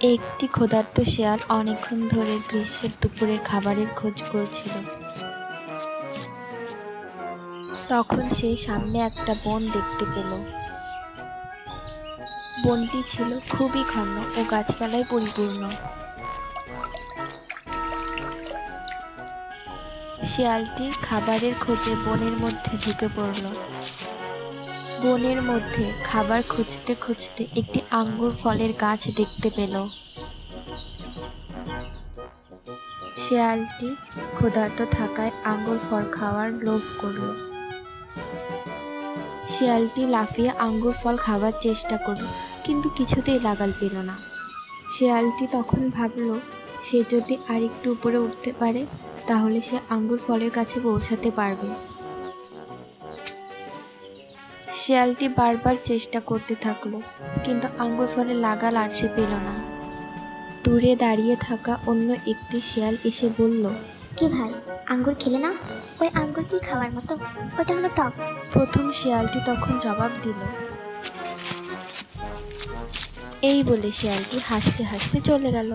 একটি ক্ষুধার্ত শেয়াল অনেকক্ষণ ধরে গ্রীষ্মের দুপুরে খাবারের খোঁজ করছিল। তখন সে সামনে একটা বন দেখতে পেল। বনটি ছিল খুবই ঘন ও গাছপালায় পরিপূর্ণ। শেয়ালটি খাবারের খোঁজে বনের মধ্যে ঢুকে পড়ল। বনের মধ্যে খাবার খুঁজতে খুঁজতে একটি আঙ্গুর ফলের গাছ দেখতে পেল। শেয়ালটি ক্ষুধার্ত থাকায় আঙ্গুর ফল খাওয়ার লোভ করল। শেয়ালটি লাফিয়ে আঙ্গুর ফল খাওয়ার চেষ্টা করল, কিন্তু কিছুতেই লাগাল পেল না। শেয়ালটি তখন ভাবল, সে যদি আরেকটু উপরে উঠতে পারে তাহলে সে আঙ্গুর ফলের কাছে পৌঁছাতে পারবে। শেয়ালটি বারবার চেষ্টা করতে থাকলো, কিন্তু আঙ্গুর ফলের লাগাল আর সে পেল না। দূরে দাঁড়িয়ে থাকা অন্য একটি শেয়াল এসে বলল, কি ভাই, আঙ্গুর খেলে না? ওই আঙ্গুর কি খাওয়ার মতো? ওটা হলো টক। প্রথম শেয়ালটি তখন জবাব দিল। এই বলে শেয়ালটি হাসতে হাসতে চলে গেল।